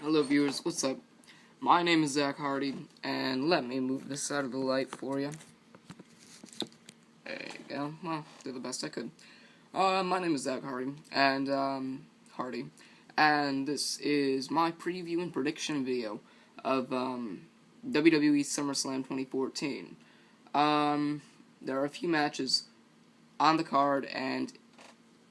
Hello viewers, what's up? My name is Zach Hardy, and let me move this out of the light for you. There you go. Well, did the best I could. My name is Zach Hardy, and this is my preview and prediction video of WWE SummerSlam 2014. There are a few matches on the card, and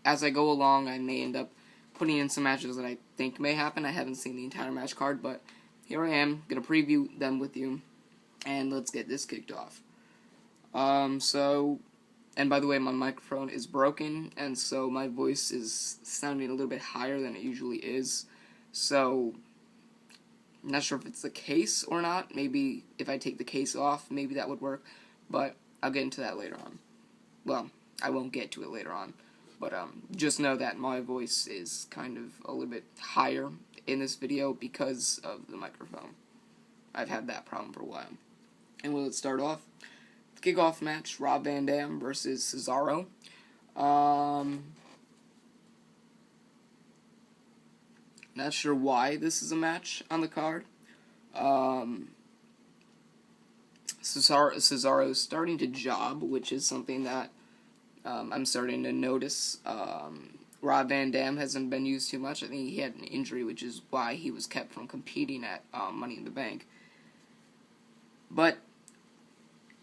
as I go along, I may end up putting in some matches that I think may happen. I haven't seen the entire match card, but here I am, gonna preview them with you, and let's get this kicked off. And by the way, my microphone is broken, and so my voice is sounding a little bit higher than it usually is, so I'm not sure if it's the case or not. Maybe if I take the case off, maybe that would work, but I'll get into that later on. Well, I won't get to it later on. But just know that my voice is kind of a little bit higher in this video because of the microphone. I've had that problem for a while. And let's start off. The kickoff match, Rob Van Dam versus Cesaro. Not sure why this is a match on the card. Cesaro's starting to job, which is something that I'm starting to notice. Rob Van Dam hasn't been used too much. I think he had an injury, which is why he was kept from competing at Money in the Bank. But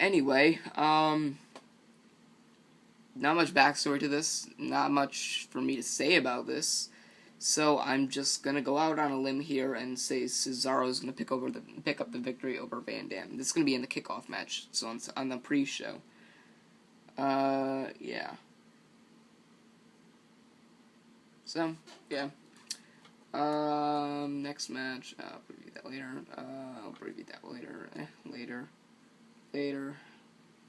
anyway, not much backstory to this. Not much for me to say about this. So I'm just gonna go out on a limb here and say Cesaro's gonna pick up the victory over Van Dam. This is gonna be in the kickoff match, so on the pre-show. Yeah. So, yeah. Next match, I'll preview that later.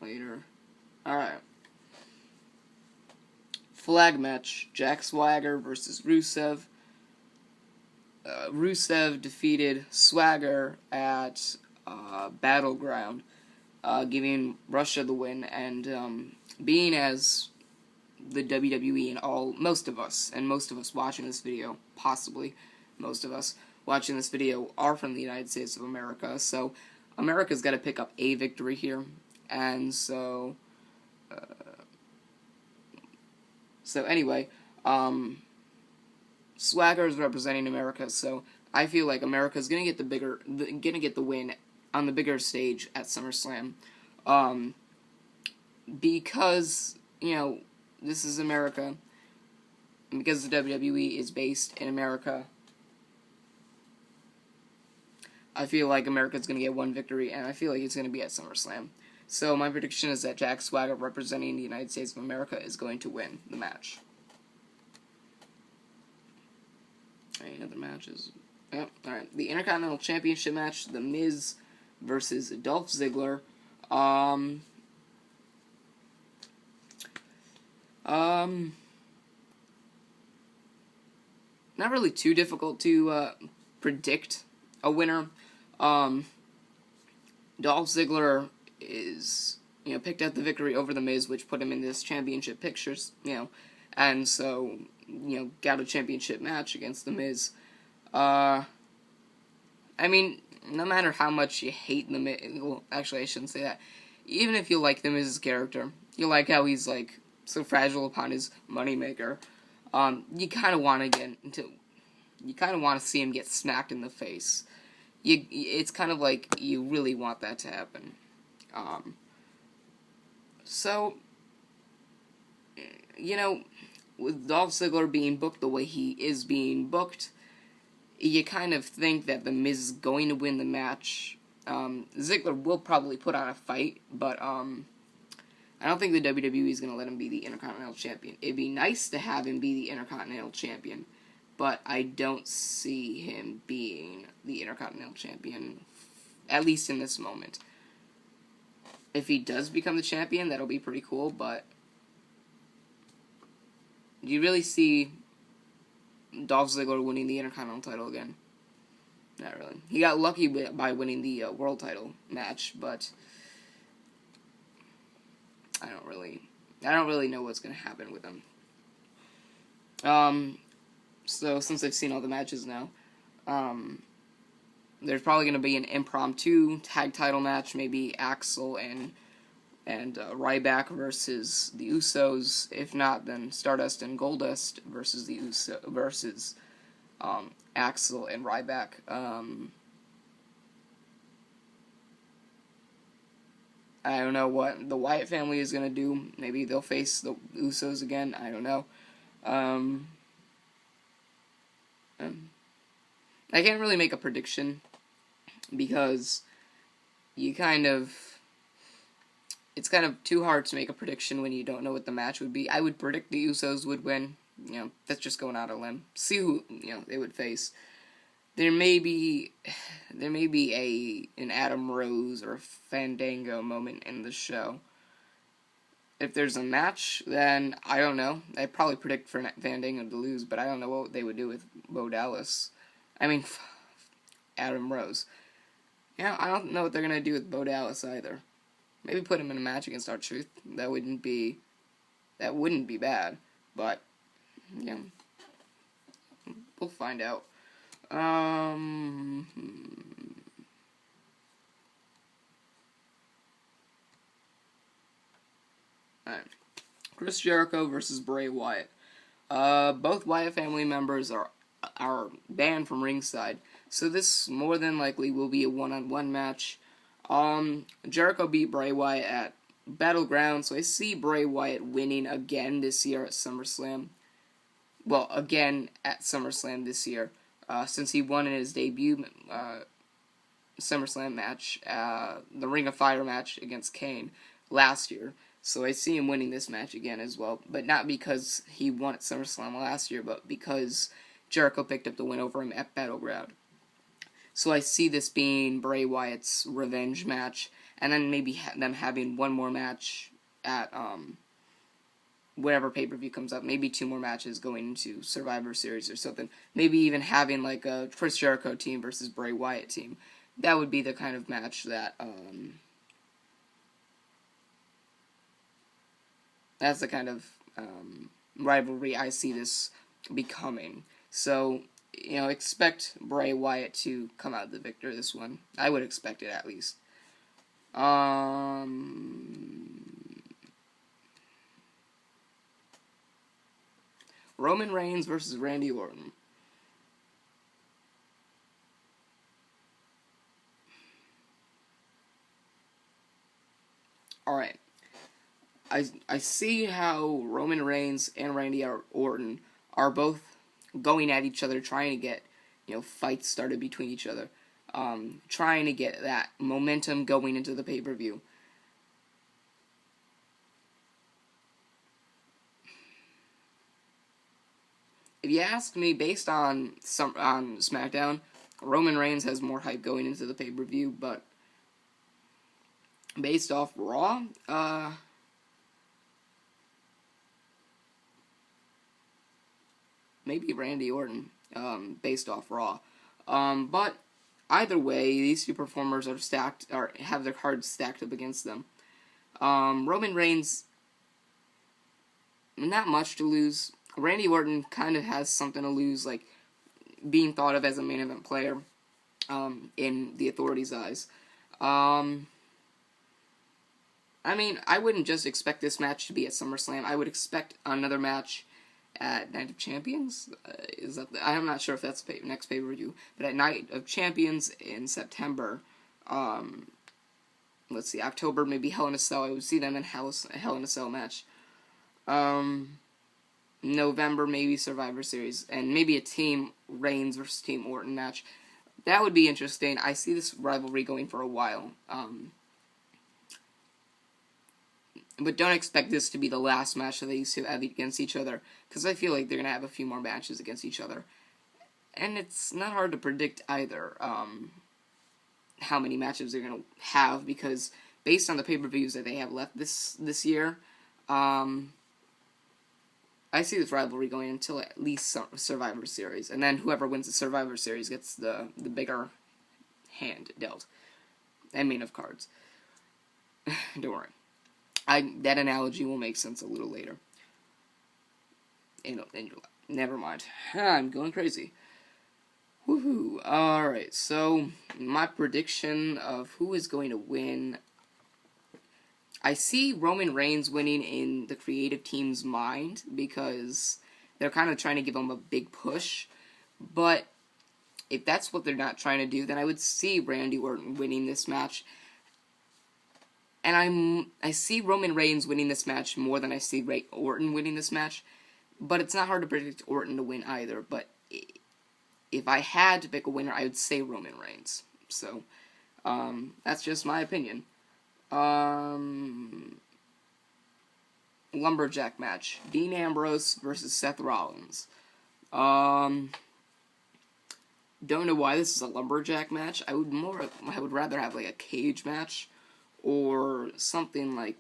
Later. Alright. Flag match, Jack Swagger versus Rusev. Rusev defeated Swagger at, Battleground, giving Russia the win, and, being as the WWE and most of us watching this video, possibly most of us watching this video are from the United States of America, so America's got to pick up a victory here, and so anyway, Swagger is representing America, so I feel like America's gonna get the win on the bigger stage at SummerSlam. Because, this is America, and because the WWE is based in America, I feel like America's going to get one victory, and I feel like it's going to be at SummerSlam. So my prediction is that Jack Swagger, representing the United States of America, is going to win the match. Any other matches? Yep, alright. The Intercontinental Championship match, The Miz versus Dolph Ziggler. Not really too difficult to predict a winner. Dolph Ziggler is, picked up the victory over The Miz, which put him in this championship pictures, and so, got a championship match against The Miz. I mean, no matter how much you hate The Miz, well, actually, I shouldn't say that. Even if you like The Miz's character, you like how he's, so fragile upon his moneymaker, you kind of want to see him get smacked in the face. It's kind of like you really want that to happen. So, with Dolph Ziggler being booked the way he is being booked, you kind of think that The Miz is going to win the match. Ziggler will probably put on a fight, but, I don't think the WWE is going to let him be the Intercontinental Champion. It'd be nice to have him be the Intercontinental Champion, but I don't see him being the Intercontinental Champion, at least in this moment. If he does become the champion, that'll be pretty cool, but do you really see Dolph Ziggler winning the Intercontinental title again? Not really. He got lucky by winning the world title match, but I don't really know what's going to happen with him. So since I've seen all the matches now, there's probably going to be an impromptu tag title match, maybe Axel and Ryback versus the Usos. If not, then Stardust and Goldust versus Axel and Ryback. I don't know what the Wyatt family is going to do. Maybe they'll face the Usos again. I don't know. I can't really make a prediction because it's kind of too hard to make a prediction when you don't know what the match would be. I would predict the Usos would win. That's just going out on a limb. See who they would face. There may be an Adam Rose or a Fandango moment in the show. If there's a match, then I don't know. I'd probably predict for Fandango to lose, but I don't know what they would do with Bo Dallas. I mean, Adam Rose. I don't know what they're gonna do with Bo Dallas either. Maybe put him in a match against R-Truth. That wouldn't be bad, but we'll find out. Alright. Chris Jericho versus Bray Wyatt. Both Wyatt family members are banned from ringside, so this more than likely will be a one-on-one match. Jericho beat Bray Wyatt at Battleground, so I see Bray Wyatt winning again this year at SummerSlam. Well, again at SummerSlam this year, since he won in his debut SummerSlam match, the Ring of Fire match against Kane last year. So I see him winning this match again as well, but not because he won at SummerSlam last year, but because Jericho picked up the win over him at Battleground. So I see this being Bray Wyatt's revenge match, and then maybe them having one more match at whatever pay-per-view comes up. Maybe 2 more matches going into Survivor Series or something. Maybe even having like a Chris Jericho team versus Bray Wyatt team. That would be the kind of match that that's the kind of rivalry I see this becoming. So, expect Bray Wyatt to come out the victor this one. I would expect it at least. Roman Reigns versus Randy Orton. Alright. I see how Roman Reigns and Randy Orton are both going at each other, trying to get, fights started between each other. Trying to get that momentum going into the pay-per-view. If you ask me, based on SmackDown, Roman Reigns has more hype going into the pay-per-view, but based off Raw, maybe Randy Orton, based off Raw. But either way, these two performers are stacked, or have their cards stacked up against them. Roman Reigns, not much to lose. Randy Orton kind of has something to lose, like being thought of as a main event player in the Authority's eyes. I mean, I wouldn't just expect this match to be at SummerSlam. I would expect another match at Night of Champions. I'm not sure if that's next pay-per-view, but at Night of Champions in September, let's see, October, maybe Hell in a Cell. I would see them in Hell in a Cell match. November, maybe Survivor Series, and maybe a Team Reigns versus Team Orton match. That would be interesting. I see this rivalry going for a while. But don't expect this to be the last match that they used to have against each other, because I feel like they're going to have a few more matches against each other. And it's not hard to predict either how many matches they're going to have, because based on the pay-per-views that they have left this year, I see this rivalry going until at least Survivor Series, and then whoever wins the Survivor Series gets the bigger hand dealt. I mean, of cards. Don't worry. That analogy will make sense a little later. Never mind. I'm going crazy. Woohoo! Alright, so my prediction of who is going to win. I see Roman Reigns winning in the creative team's mind because they're kind of trying to give him a big push. But if that's what they're not trying to do, then I would see Randy Orton winning this match. And I see Roman Reigns winning this match more than I see Orton winning this match. But it's not hard to predict Orton to win either. But if I had to pick a winner, I would say Roman Reigns. So, that's just my opinion. Lumberjack match. Dean Ambrose versus Seth Rollins. Don't know why this is a lumberjack match. I would rather have like a cage match or something like,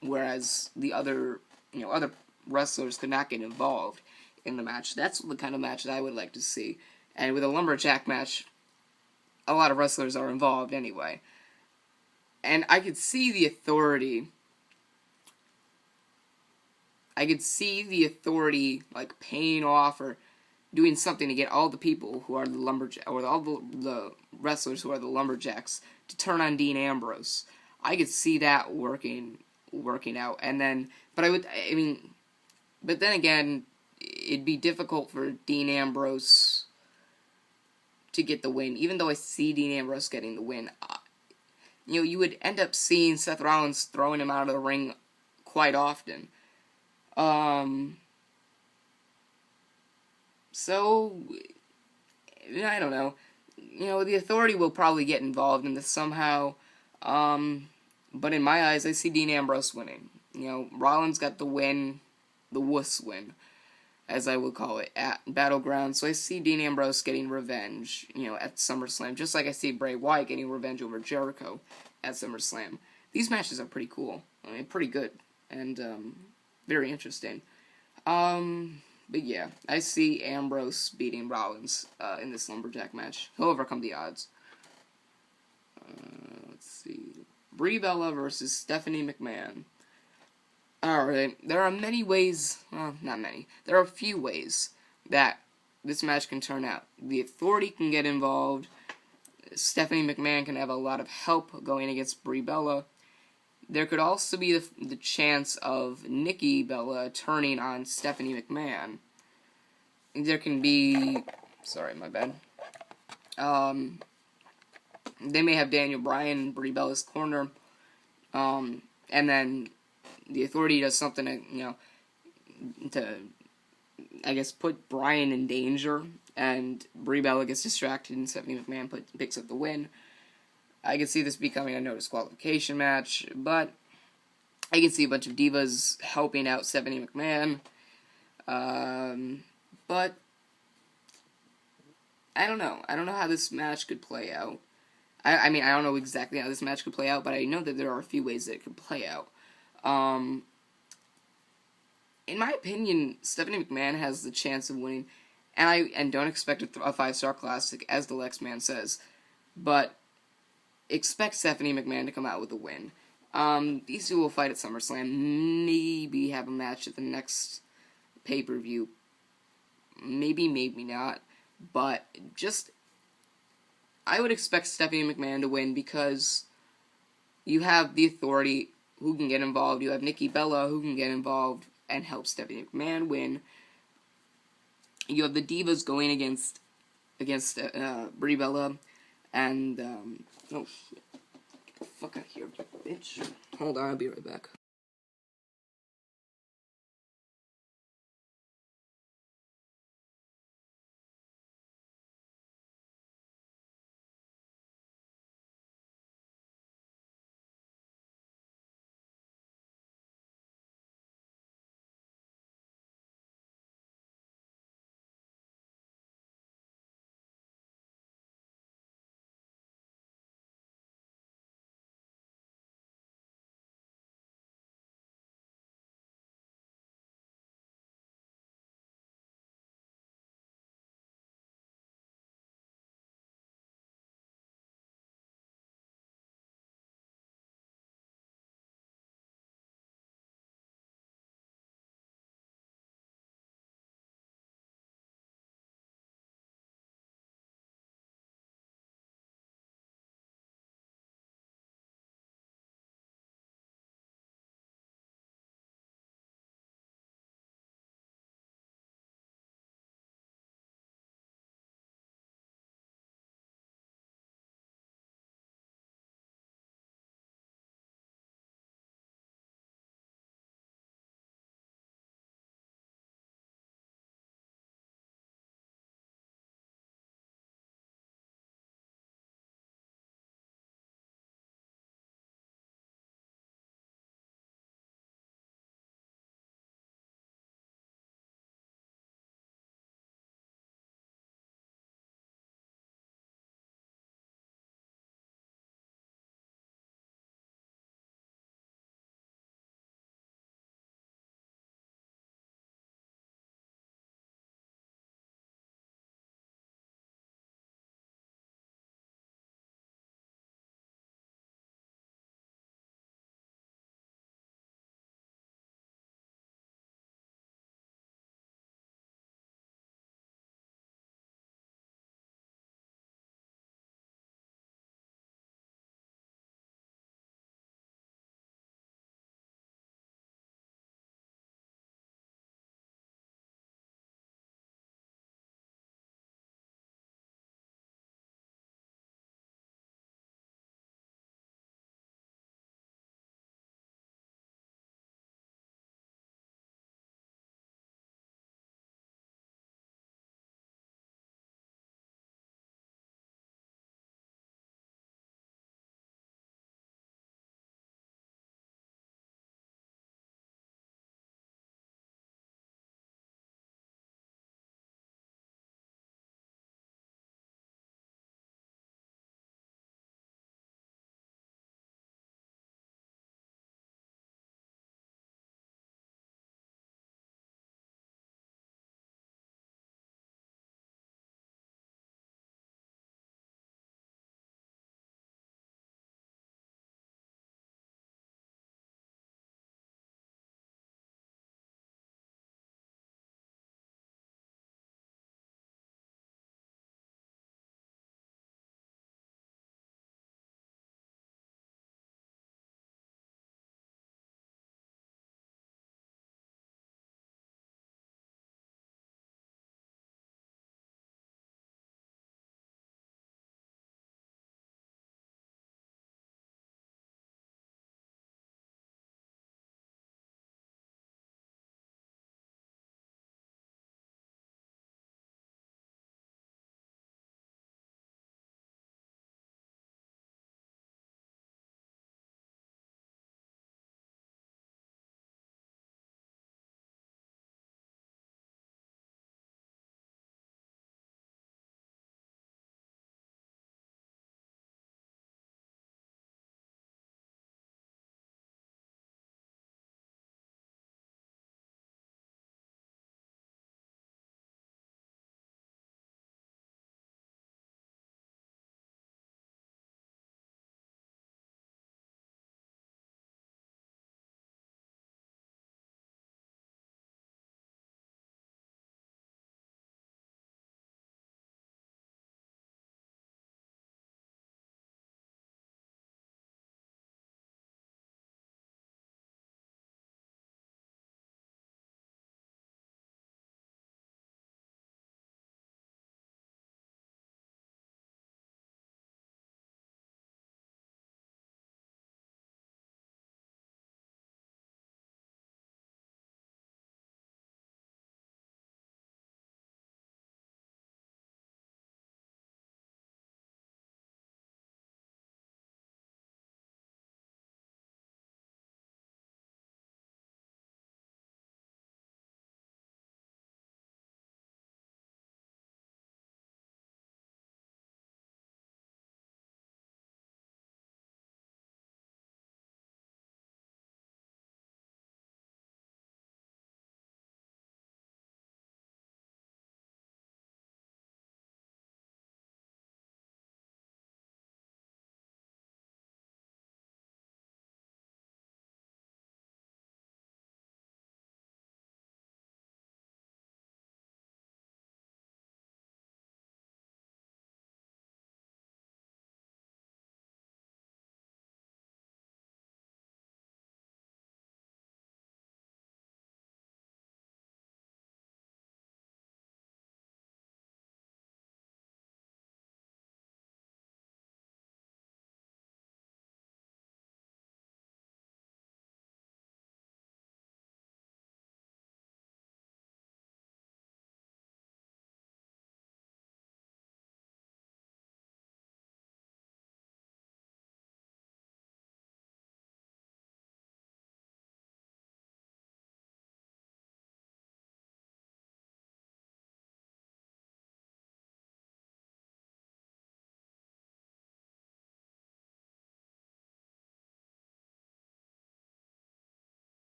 whereas the other wrestlers could not get involved in the match. That's the kind of match that I would like to see. And with a lumberjack match, a lot of wrestlers are involved anyway. And I could see the authority. Like paying off or doing something to get all the people who are the lumberjack or all the wrestlers who are the lumberjacks to turn on Dean Ambrose. I could see that working out. And then, but then again, it'd be difficult for Dean Ambrose to get the win. Even though I see Dean Ambrose getting the win, you would end up seeing Seth Rollins throwing him out of the ring quite often. So, I don't know. The authority will probably get involved in this somehow. But in my eyes, I see Dean Ambrose winning. Rollins got the win, the wuss win, as I would call it, at Battleground. So I see Dean Ambrose getting revenge, at SummerSlam, just like I see Bray Wyatt getting revenge over Jericho at SummerSlam. These matches are pretty cool. Pretty good. And, very interesting. But yeah, I see Ambrose beating Rollins, in this lumberjack match. He'll overcome the odds. Let's see. Brie Bella versus Stephanie McMahon. Alright, there are many ways, well, not many. There are a few ways that this match can turn out. The authority can get involved. Stephanie McMahon can have a lot of help going against Brie Bella. There could also be the chance of Nikki Bella turning on Stephanie McMahon. There can be... Sorry, my bad. They may have Daniel Bryan in Brie Bella's corner. And then the authority does something to I guess, put Bryan in danger. And Brie Bella gets distracted and Stephanie McMahon picks up the win. I can see this becoming a no disqualification match, but I can see a bunch of divas helping out Stephanie McMahon. But I don't know. I don't know how this match could play out. I mean, I don't know exactly how this match could play out, but I know that there are a few ways that it could play out. In my opinion, Stephanie McMahon has the chance of winning, and don't expect a 5-star classic, as the Lex Man says, but expect Stephanie McMahon to come out with a win. These two will fight at SummerSlam, maybe have a match at the next pay-per-view, maybe not, but I would expect Stephanie McMahon to win because you have the authority who can get involved, you have Nikki Bella who can get involved and help Stephanie McMahon win. You have the divas going against Brie Bella, and, oh shit, get the fuck out of here, bitch. Hold on, I'll be right back.